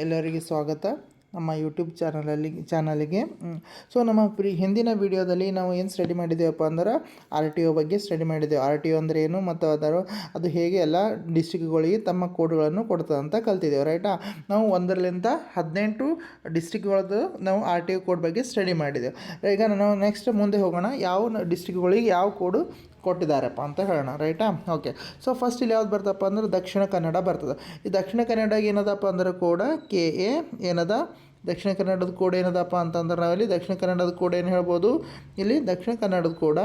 ಎಲ್ಲರಿಗೆ ಸ್ವಾಗತ ನಮ್ಮ ಯೂಟ್ಯೂಬ್ ಚಾನಲಿಗೆ. ಸೊ ನಮ್ಮ ಹಿಂದಿನ ವಿಡಿಯೋದಲ್ಲಿ ನಾವು ಏನು ಸ್ಟಡಿ ಮಾಡಿದ್ದೇವಪ್ಪ ಅಂದ್ರೆ ಆರ್ ಟಿ ಒ ಬಗ್ಗೆ ಸ್ಟಡಿ ಮಾಡಿದ್ದೇವೆ. ಆರ್ ಟಿ ಒ ಅಂದರೆ ಏನು ಮತ್ತು ಅದು ಹೇಗೆ ಎಲ್ಲ ಡಿಸ್ಟ್ರಿಕ್ಗಳಿಗೆ ತಮ್ಮ ಕೋಡ್ಗಳನ್ನು ಕೊಡ್ತದೆ ಅಂತ ಕಲ್ತಿದ್ದೇವೆ, ರೈಟಾ. ನಾವು 1ರಿಂದ 18 ಡಿಸ್ಟ್ರಿಕ್ಗಳದ್ದು ನಾವು ಆರ್ ಟಿ ಒ ಕೋಡ್ ಬಗ್ಗೆ ಸ್ಟಡಿ ಮಾಡಿದ್ದೇವೆ. ಈಗ ನಾವು ನೆಕ್ಸ್ಟ್ ಮುಂದೆ ಹೋಗೋಣ, ಯಾವ ಡಿಸ್ಟ್ರಿಕ್ಗಳಿಗೆ ಯಾವ ಕೋಡು ಕೊಟ್ಟಿದ್ದಾರಪ್ಪ ಅಂತ ಹೇಳೋಣ, ರೈಟಾ. ಓಕೆ, ಸೊ ಫಸ್ಟ್ ಇಲ್ಲಿ ಯಾವ್ದು ಬರ್ತಪ್ಪ ಅಂದ್ರೆ ದಕ್ಷಿಣ ಕನ್ನಡ ಬರ್ತದೆ. ಈ ದಕ್ಷಿಣ ಕನ್ನಡ ಏನದಪ್ಪ ಅಂದ್ರೆ ಕೋಡ KA ಏನದ. ದಕ್ಷಿಣ ಕನ್ನಡದ ಕೋಡ್ ಏನದಪ್ಪ ಅಂತಂದ್ರೆ ನಾವಿಲ್ಲಿ ದಕ್ಷಿಣ ಕನ್ನಡದ ಕೋಡ್ ಏನು ಹೇಳ್ಬೋದು, ಇಲ್ಲಿ ದಕ್ಷಿಣ ಕನ್ನಡದ ಕೋಡ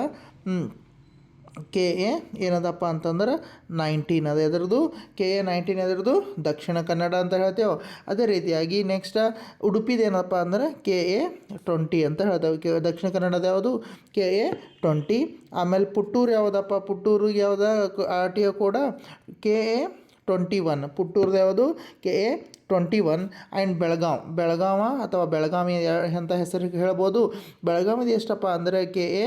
KA ಏನದಪ್ಪ ಅಂತಂದ್ರೆ 19 ಅದು ಎದ್ರದ್ದು KA 19 ಎದ್ರದ್ದು ದಕ್ಷಿಣ ಕನ್ನಡ ಅಂತ ಹೇಳ್ತೇವೆ. ಅದೇ ರೀತಿಯಾಗಿ ನೆಕ್ಸ್ಟ್ ಉಡುಪಿದು ಏನಪ್ಪ ಅಂದ್ರೆ KA 20 ಅಂತ ಹೇಳ್ತೇವೆ. ದಕ್ಷಿಣ ಕನ್ನಡದ ಯಾವುದು KA 20. ಆಮೇಲೆ ಪುತ್ತೂರು ಯಾವುದಪ್ಪ, ಪುತ್ತೂರಿಗೆ ಯಾವುದ ಆರ್ ಟಿ ಒ ಕೋಡ KA 21. ಪುತ್ತೂರ್ದು ಯಾವುದು KA 21. ಆ್ಯಂಡ್ ಬೆಳಗಾವ ಅಥವಾ ಬೆಳಗಾವಿ ಅಂತ ಹೆಸರಿಗೆ ಹೇಳ್ಬೋದು. ಬೆಳಗಾವಿದು ಎಷ್ಟಪ್ಪ ಅಂದರೆ KA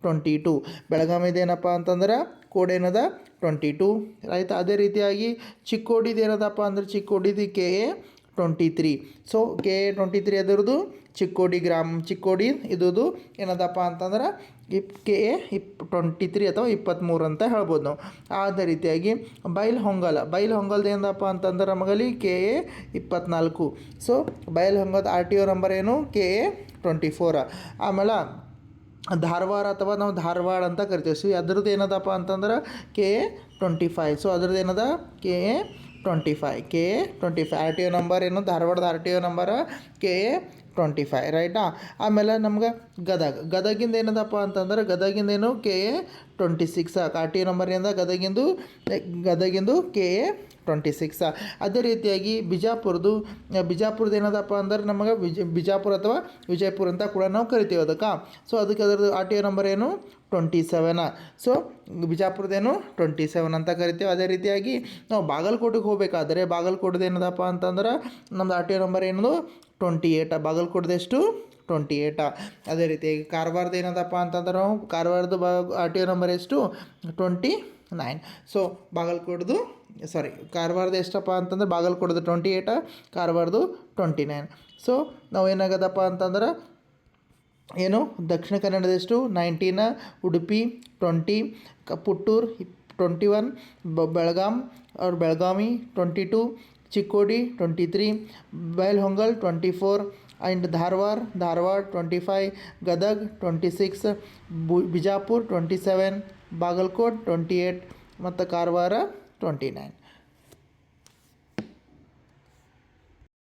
22. ಬೆಳಗಾವಿದೇನಪ್ಪ ಅಂತಂದ್ರೆ ಕೋಡ್ ಏನದ 22, ಆಯಿತಾ. ಅದೇ ರೀತಿಯಾಗಿ ಚಿಕ್ಕೋಡಿದು ಏನದಪ್ಪ ಅಂದ್ರೆ ಚಿಕ್ಕೋಡಿದು KA 23. ಸೊ KA 23 ಅದರದ್ದು ಚಿಕ್ಕೋಡಿ ಇದ್ದು ಏನದಪ್ಪ ಅಂತಂದ್ರೆ KA 23 ಅಥವಾ 23 ಅಂತ ಹೇಳ್ಬೋದು ನಾವು. ಅದೇ ರೀತಿಯಾಗಿ ಬೈಲಹೊಂಗಲ್ದು ಏನದಪ್ಪ ಅಂತಂದ್ರೆ ನಮಗಲ್ಲಿ KA 24. ಸೊ ಬೈಲಹೊಂಗದ ಆರ್ ಟಿ ಒ ನಂಬರ್ ಏನು KA 24. ಆಮೇಲೆ ಧಾರವಾಡ ಅಥವಾ ನಾವು ಧಾರವಾಡ ಅಂತ ಕರಿತೀವಿ. ಸೊ ಅದ್ರದ್ದು ಏನದಪ್ಪ ಅಂತಂದ್ರೆ KA 25. ಸೊ ಅದ್ರದ್ದು ಏನದ KA 25. R T O number ಏನು ಧಾರವಾಡದ ಆರ್ ಟಿ ಒ ನಂಬರ KA 25, ರೈಟಾ. ಆಮೇಲೆ ನಮ್ಗೆ ಗದಗಿಂದ ಏನದಪ್ಪ ಅಂತಂದ್ರೆ ಗದಗಿಂದೇನು KA 26. R T O number ಏನದ ಗದಗಿಂದು KA 26. ಅದೇ ರೀತಿಯಾಗಿ ಬಿಜಾಪುರದ್ದು ಏನದಪ್ಪ ಅಂದ್ರೆ ನಮಗೆ ಬಿಜಾಪುರ ಅಥವಾ ವಿಜಯಪುರ ಅಂತ ಕೂಡ ನಾವು ಕರಿತೀವಿ ಅದಕ್ಕೆ. ಸೊ ಅದಕ್ಕೆ ಅದರದ್ದು ಆರ್ ಟಿ ಒ ನಂಬರ್ ಏನು 27. ಸೊ ಬಿಜಾಪುರದೇನು 27 ಅಂತ ಕರಿತೀವಿ. ಅದೇ ರೀತಿಯಾಗಿ ನಾವು ಬಾಗಲಕೋಟೆಗೆ ಹೋಗಬೇಕಾದ್ರೆ ಬಾಗಲಕೋಟೆದು ಏನದಪ್ಪ ಅಂತಂದ್ರೆ ನಮ್ಮದು ಆರ್ ಟಿ ಒ ನಂಬರ್ ಏನದು 28. ಬಾಗಲಕೋಟೆದೆಷ್ಟು 28. ಅದೇ ರೀತಿಯಾಗಿ ಕಾರವಾರದ ಏನದಪ್ಪ ಅಂತಂದ್ರೆ ನಾವು ಕಾರವಾರದ ಆರ್ ಟಿ ಒ ನಂಬರ್ ಎಷ್ಟು 29. ಸೊ ಕಾರವಾರದ ಎಷ್ಟಪ್ಪ ಅಂತಂದ್ರೆ ಬಾಗಲಕೋಟೆದು 28, ಕಾರವಾರದು 29. ಸೊ ನಾವು ಏನಾಗದಪ್ಪ ಅಂತಂದ್ರೆ ಏನು ದಕ್ಷಿಣ ಕನ್ನಡದೆಷ್ಟು 19, ಉಡುಪಿ 20, ಪುತ್ತೂರು 21, ಬೆಳಗಾವಿ 22, ಚಿಕ್ಕೋಡಿ 23, ಬೈಲಹೊಂಗಲ್ 24, ಆ್ಯಂಡ್ ಧಾರವಾಡ 25, ಗದಗ್ 26, ಬಿಜಾಪುರ 27, ಬಾಗಲಕೋಟ್ 28 ಮತ್ತು ಕಾರವಾರ 29.